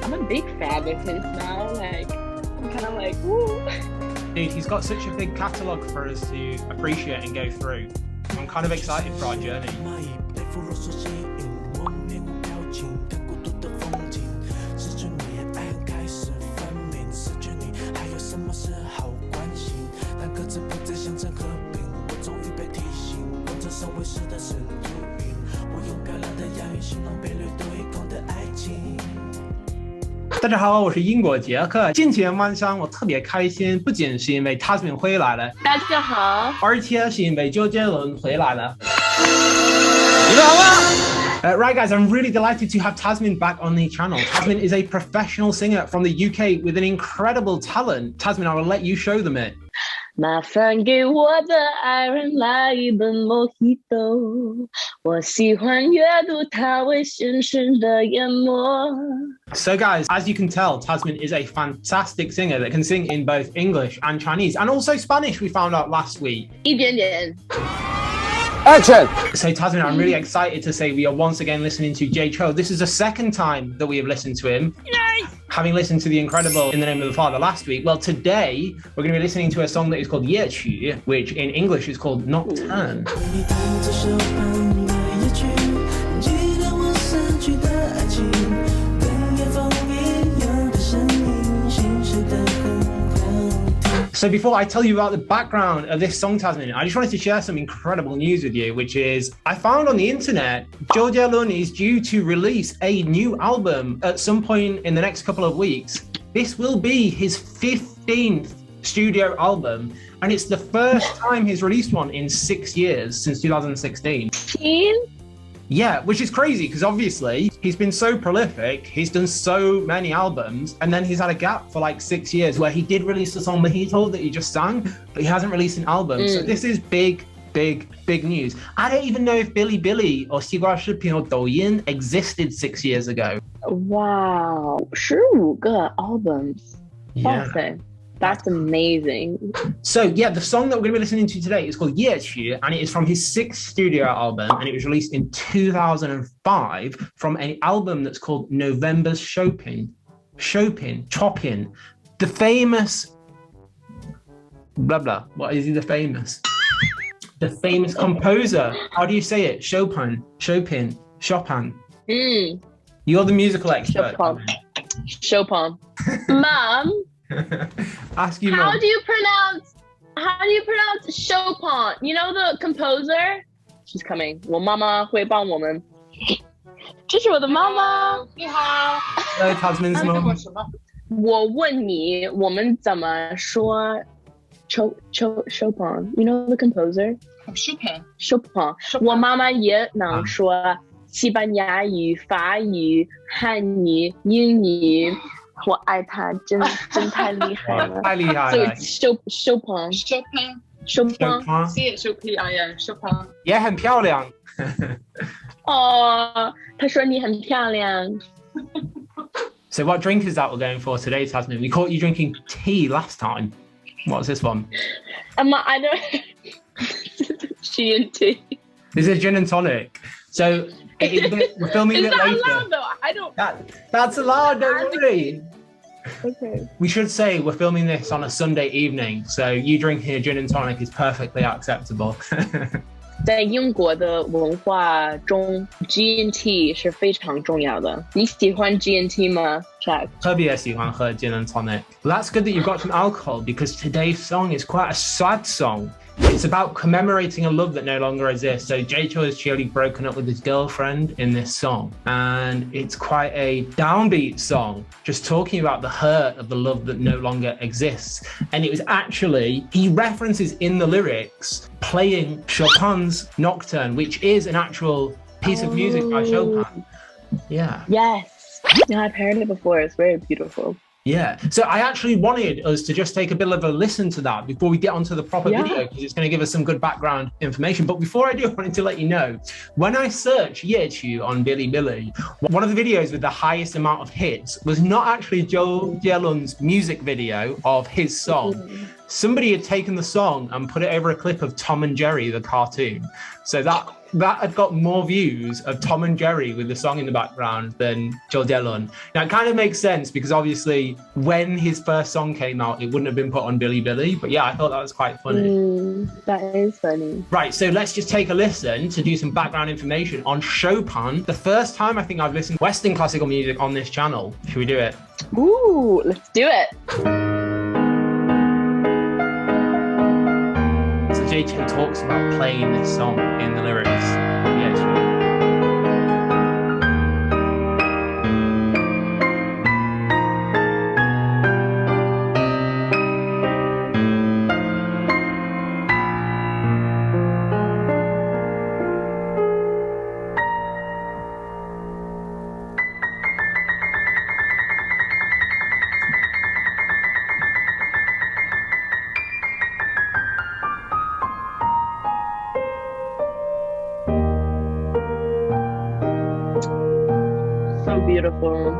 I'm a big fan of his now. Like, I'm kind of like, woo. Dude, he's got such a big catalogue for us to appreciate and go through. I'm kind of excited for our journey.大家好，我是英国杰克。近几天晚上我特别开心，不仅是因为 Tasmin 回来了，大家好，而且是因为周杰伦回来了。你们好吗？Right, guys, I'm really delighted to have Tasmin back on the channel. Tasmin is a professional singer from the UK with an incredible talent. Tasmin, I will let you show them it. 麻烦给我的爱人来一本 Mojito， 我喜欢阅读它为现实的淹没。So guys, as you can tell, Tasmin is a fantastic singer that can sing in both English and Chinese, and also Spanish, we found out last week. 一点点。Action! So Tasmin, I'm really excited to say we are once again listening to Jaychou. This is the second time that we have listened to him. Yay! Having listened to the incredible In the Name of the Father last week, well, today we're going to be listening to a song that is called 夜曲, which in English is called Nocturne. So before I tell you about the background of this song, Tasmin, I just wanted to share some incredible news with you, which is I found on the internet, Joe Jelun is due to release a new album at some point in the next couple of weeks. This will be his 15th studio album, and it's the first time he's released one in 6 years, since 2016. 15? Yeah, which is crazy because obviously he's been so prolific, he's done so many albums, and then he's had a gap for like 6 years where he did release a song Mojito that he just sang, but he hasn't released an album. So this is big news. I don't even know if Billy Billy or 西瓜视频 or 抖音 existed 6 years ago. Wow, 15个 albums. Yeah. Awesome. That's amazing. So yeah, the song that we're going to be listening to today is called 夜曲, and it is from his 6th studio album, and it was released in 2005 from an album that's called November's Chopin. The famous blah blah. What is he? The famous composer. How do you say it? Chopin. You're the musical expert. Chopin. Mom. Ask you, How Mom. do you pronounce Chopin? You know the composer? She's coming. 我妈妈会帮我们。这是我的妈妈。你好。Hello, Tasmin's mom. 我问你，我们怎么说 Chopin? You know the composer? Chopin. 我妈妈也能说西班牙语、法语、汉语、英语。我爱他，真太厉害了，太厉害了。So Chopin. See it, Chopin. Yeah, 很漂亮。哦，他说你很漂亮。So what drink is that we're going for today, Tasmin? We caught you drinking tea last time. What's this one? I don't. G&T. This is gin and tonic. So we're filming Is it that later. allowed though? I don't. That's allowed, don't worry. Okay. We should say we're filming this on a Sunday evening, so you drinking a gin and tonic is perfectly acceptable. 在英国的文化中 ，G&T 是非常重要的。你喜欢 G&T 吗 ？Jack？ 特别喜欢喝 gin and tonic. Well, that's good that you've got some alcohol because today's song is quite a sad song. It's about commemorating a love that no longer exists. So Jaychou has clearly broken up with his girlfriend in this song, and it's quite a downbeat song, just talking about the hurt of the love that no longer exists. And it was actually, he references in the lyrics playing Chopin's Nocturne, which is an actual piece of music by Chopin. Yeah. Yes. Yeah, I've heard it before. It's very beautiful. Yeah, so I actually wanted us to just take a bit of a listen to that before we get onto the proper video, because it's going to give us some good background information. But before I do, I wanted to let you know, when I search 夜曲 on Bilibili, one of the videos with the highest amount of hits was not actually Joe Jelun's music video of his song. Somebody had taken the song and put it over a clip of Tom and Jerry, the cartoon. So that that had got more views of Tom and Jerry with the song in the background than Joe Dylan. Now, it kind of makes sense because obviously when his first song came out, it wouldn't have been put on Billy Billy. But yeah, I thought that was quite funny. That is funny. Right, so let's just take a listen to do some background information on Chopin. The first time I think I've listened to Western classical music on this channel. Should we do it? Ooh, let's do it. So Jaychou talks about playing this song in the lyrics. Yeah, So beautiful.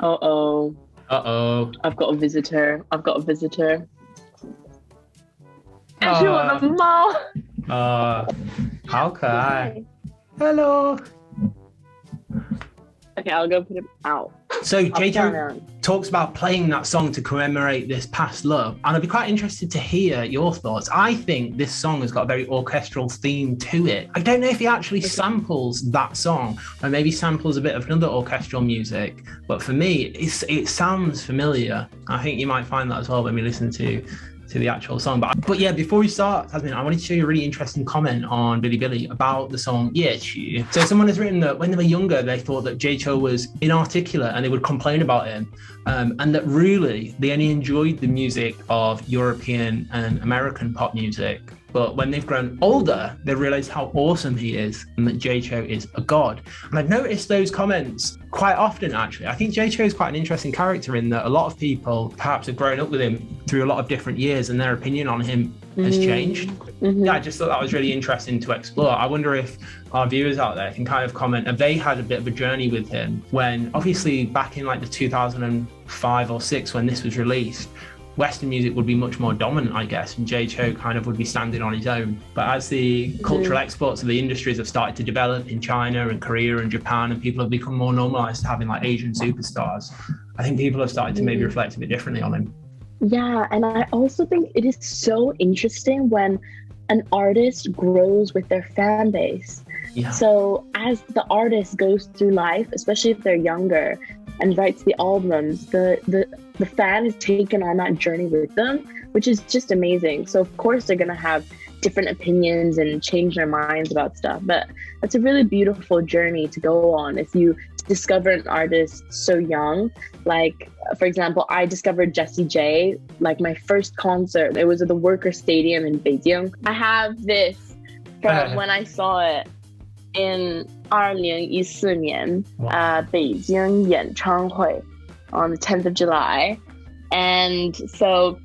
Uh-oh. Uh-oh. I've got a visitor. 它是我的猫。好可爱。Hello. Okay, I'll go put him out. So Jaychou talks about playing that song to commemorate this past love, and I'd be quite interested to hear your thoughts. I think this song has got a very orchestral theme to it. I don't know if he actually samples that song, or maybe samples a bit of another orchestral music, but for me, it sounds familiar. I think you might find that as well when we listen to the actual song. But yeah, before we start, Tasmin, I wanted to show you a really interesting comment on Billy Billy about the song 夜曲. So someone has written that when they were younger, they thought that Jaychou was inarticulate and they would complain about him. And that really, they only enjoyed the music of European and American pop music. But when they've grown older, they realized how awesome he is and that Jaychou is a god. And I've noticed those comments quite often, actually. I think Jaychou is quite an interesting character in that a lot of people perhaps have grown up with him through a lot of different years and their opinion on him has changed. Yeah, I just thought that was really interesting to explore. I wonder if our viewers out there can kind of comment, have they had a bit of a journey with him when obviously back in like the 2005 or 6 when this was released, Western music would be much more dominant, I guess, and Jaychou kind of would be standing on his own. But as the cultural exports of the industries have started to develop in China and Korea and Japan, and people have become more normalized to having like Asian superstars, I think people have started to maybe reflect a bit differently on him. Yeah, and I also think it is so interesting when an artist grows with their fan base. Yeah. So as the artist goes through life, especially if they're younger, and writes the albums, the fan is taken on that journey with them, which is just amazing. So of course they're gonna have different opinions and change their minds about stuff, but that's a really beautiful journey to go on if you discover an artist so young. Like, for example, I discovered Jessie J, like my first concert, it was at the Worker Stadium in Beijing. I have this from when I saw it in 2014年 北京演唱会 on the 10th of July. And so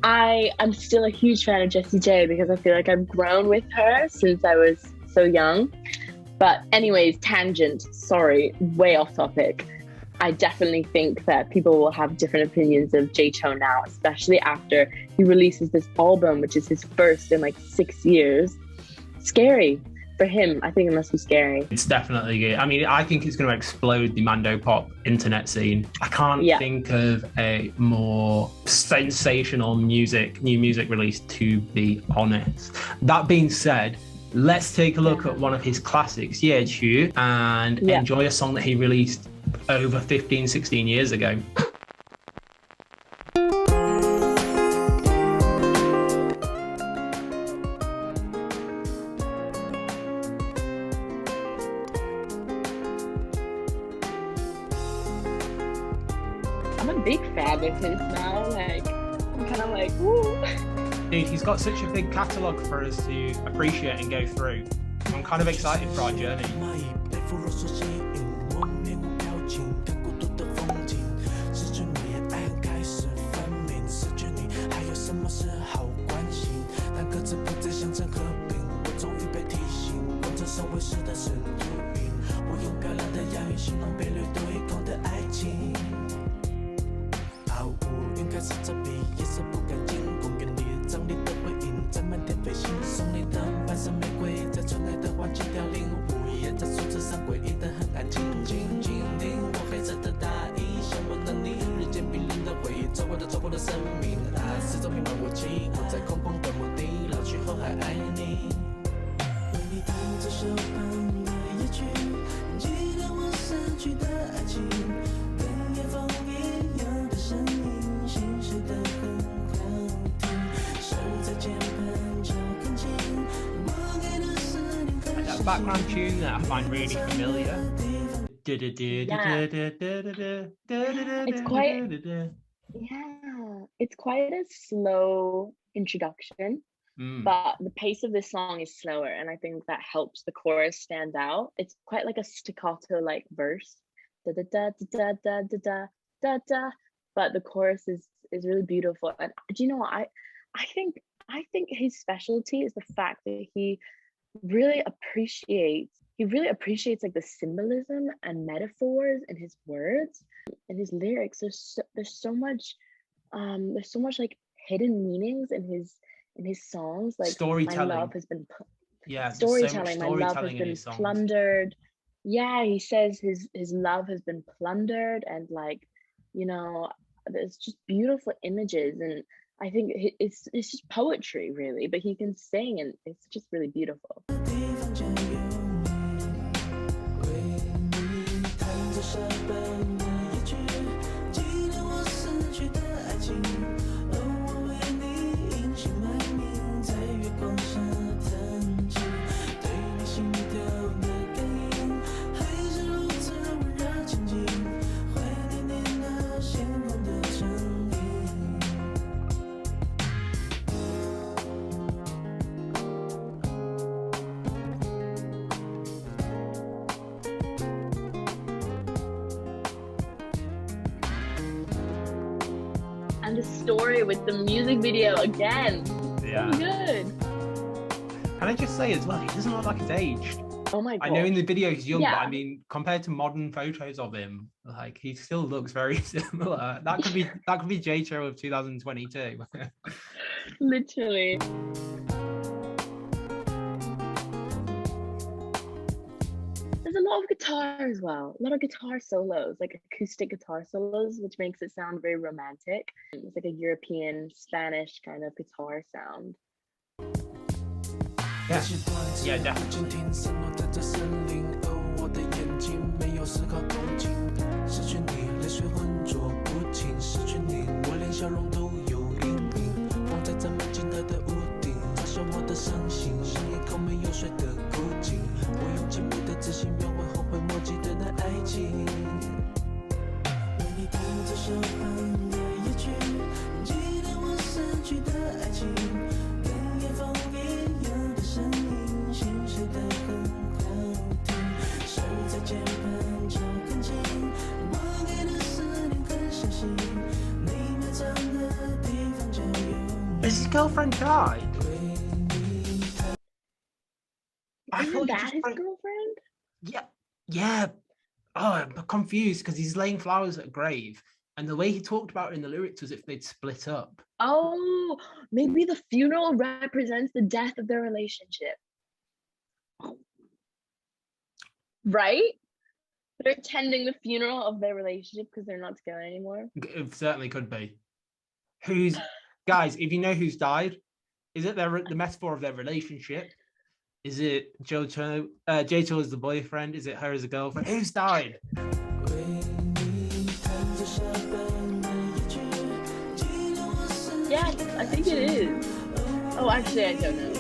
I'm still a huge fan of Jessie J because I feel like I've grown with her since I was so young. But anyways, tangent, sorry, way off topic. I definitely think that people will have different opinions of Jaychou now, especially after he releases this album, which is his first in like 6 years. Scary. For him, I think it must be scary. It's definitely good. I mean, I think it's going to explode the Mando Pop internet scene. I can't think of a more sensational new music release, to be honest. That being said, let's take a look at one of his classics, 夜曲, and enjoy a song that he released over 15, 16 years ago. I'm a big fan of his now. Like, I'm kind of like, woo. Dude, he's got such a big catalogue for us to appreciate and go through. I'm kind of excited for our journey. background tune that I find really familiar. It's quite a slow introduction, but the pace of this song is slower, and I think that helps the chorus stand out. It's quite like a staccato like verse, da da da da da da da da da, but the chorus is really beautiful. And do you know what, I think his specialty is the fact that he really appreciates like the symbolism and metaphors in his words and his lyrics. There's so much like hidden meanings in his songs, like storytelling. My love has been storytelling. My love has been plundered. Yeah, he says his love has been plundered, and like, you know, there's just beautiful images, and I think it's just poetry really, but he can sing and it's just really beautiful. And the story with the music video again. Yeah. So good. Can I just say as well, he doesn't look like he's aged. Oh my god. I know in the video he's young, but I mean, compared to modern photos of him, like he still looks very similar. That could be Jaychou of 2022. Literally. There's a lot of guitar as well. A lot of guitar solos, like acoustic guitar solos, which makes it sound very romantic. It's like a European, Spanish kind of guitar sound. Yeah, definitely. Has his girlfriend died? Isn't that his girlfriend? Yeah. Oh, I'm confused because he's laying flowers at a grave, and the way he talked about it in the lyrics was if they'd split up. Oh, maybe the funeral represents the death of their relationship. Right? They're attending the funeral of their relationship because they're not together anymore. It certainly could be. Guys, if you know who's died, is it the metaphor of their relationship? Is it Jaychou as the boyfriend? Is it her as a girlfriend? Who's died? Yeah, I think it is. Oh, actually, I don't know.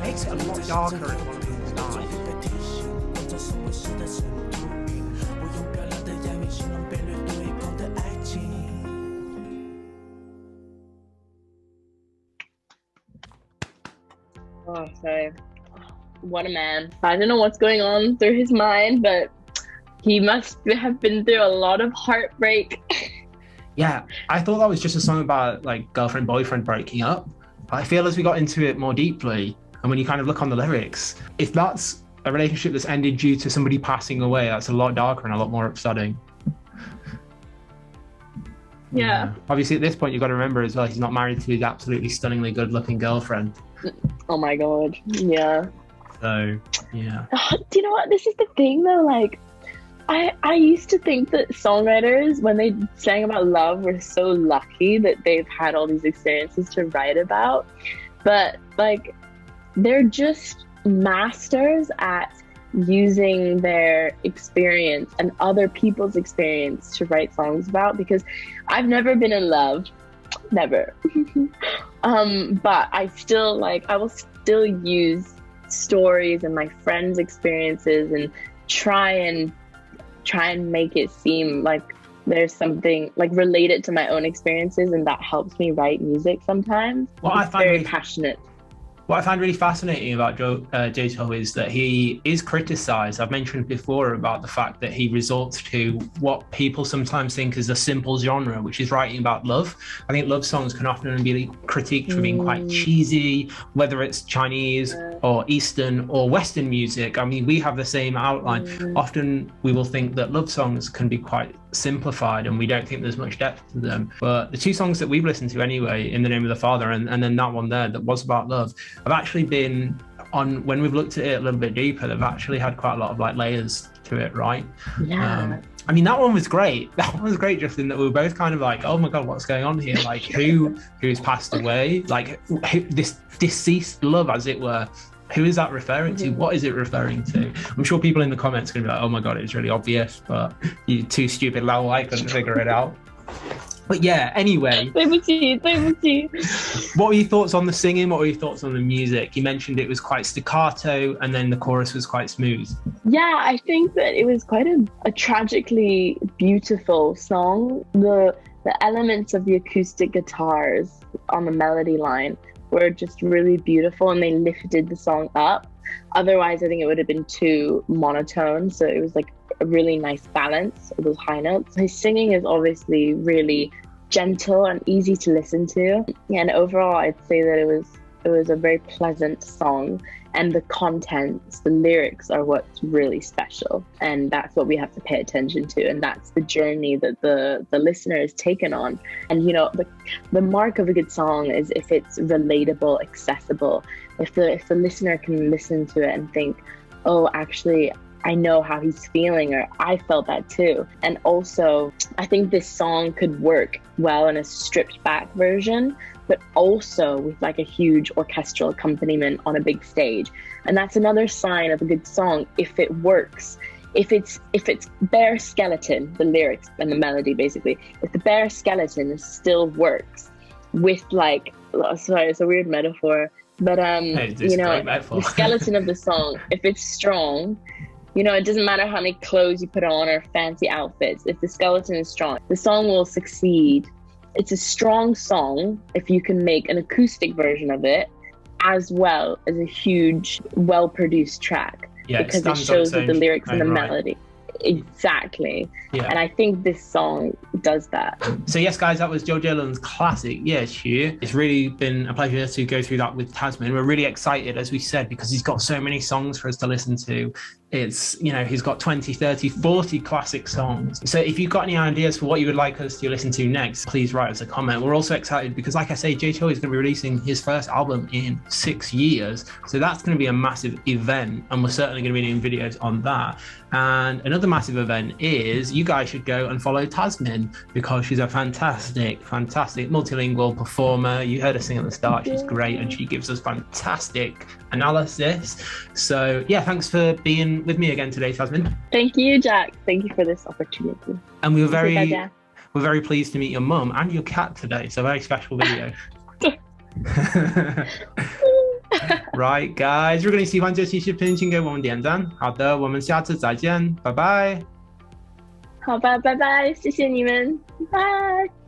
Makes it a lot darker if one of them died. Oh, sorry. What a man. I don't know what's going on through his mind, but he must have been through a lot of heartbreak. Yeah, I thought that was just a song about like girlfriend, boyfriend breaking up. But I feel as we got into it more deeply, and when you kind of look on the lyrics, if that's a relationship that's ended due to somebody passing away, that's a lot darker and a lot more upsetting. Yeah. Obviously, at this point, you've got to remember as well, he's not married to his absolutely stunningly good-looking girlfriend. Oh my god. Yeah. So, yeah. Do you know what? This is the thing though, like, I used to think that songwriters, when they sang about love, were so lucky that they've had all these experiences to write about. But like, they're just masters at using their experience and other people's experience to write songs about, because I've never been in love, never. But I will still use stories and my friends' experiences and try and make it seem like there's something like related to my own experiences, and that helps me write music sometimes. I'm very passionate. What I find really fascinating about Jaychou is that he is criticized. I've mentioned before about the fact that he resorts to what people sometimes think is a simple genre, which is writing about love. I think love songs can often be critiqued for being quite cheesy, whether it's Chinese or Eastern or Western music. I mean, we have the same outline. Often we will think that love songs can be quite simplified and we don't think there's much depth to them. But the two songs that we've listened to anyway, In the Name of the Father and then that one there that was about love, have actually been on, when we've looked at it a little bit deeper, they've actually had quite a lot of like layers to it, right? Yeah. I mean, that one was great. That one was great, just in that we were both kind of like, oh my God, what's going on here? Like who's passed away? Like this deceased love, as it were. Who is that referring to? What is it referring to? I'm sure people in the comments are going to be like, oh my God, it's really obvious, but you two stupid lao couldn't figure it out. But yeah, anyway. 对不起。 What were your thoughts on the singing? What were your thoughts on the music? You mentioned it was quite staccato and then the chorus was quite smooth. Yeah, I think that it was quite a tragically beautiful song. The elements of the acoustic guitars on the melody line were just really beautiful and they lifted the song up. Otherwise, I think it would have been too monotone. So it was like a really nice balance of those high notes. His singing is obviously really gentle and easy to listen to. And overall, I'd say that it was a very pleasant song. And the contents, the lyrics are what's really special. And that's what we have to pay attention to. And that's the journey that the listener is taken on. And, you know, the mark of a good song is if it's relatable, accessible, if the listener can listen to it and think, oh, actually, I know how he's feeling, or I felt that too. And also, I think this song could work well in a stripped back version, but also with like a huge orchestral accompaniment on a big stage. And that's another sign of a good song if it works. If it's bare skeleton, the lyrics and the melody basically, if the bare skeleton still works with like, sorry, it's a weird metaphor, but you know, the skeleton of the song, if it's strong, you know, it doesn't matter how many clothes you put on or fancy outfits. If the skeleton is strong, the song will succeed. It's a strong song if you can make an acoustic version of it, as well as a huge, well-produced track. Yeah, because it shows with the lyrics and the melody. Exactly. Yeah. And I think this song does that. So yes, guys, that was Joe Jalen's classic, Jaychou. It's really been a pleasure to go through that with Tasman. We're really excited, as we said, because he's got so many songs for us to listen to. It's, you know, he's got 20, 30, 40 classic songs. So if you've got any ideas for what you would like us to listen to next, please write us a comment. We're also excited because, like I say, Jaychou is going to be releasing his first album in 6 years. So that's going to be a massive event, and we're certainly going to be doing videos on that. And another massive event is you guys should go and follow Tasmin, because she's a fantastic multilingual performer. You heard her sing at the start. She's great, and she gives us fantastic analysis. So yeah, thanks for being with me again today, Tasmin. Thank you, Jack. Thank you for this opportunity. And we're very pleased to meet your mum and your cat today. So a very special video. Right, guys， 如果你喜欢这期视频，请给我们点赞。好的，我们下次再见，拜拜。好吧，拜拜，谢谢你们，拜拜。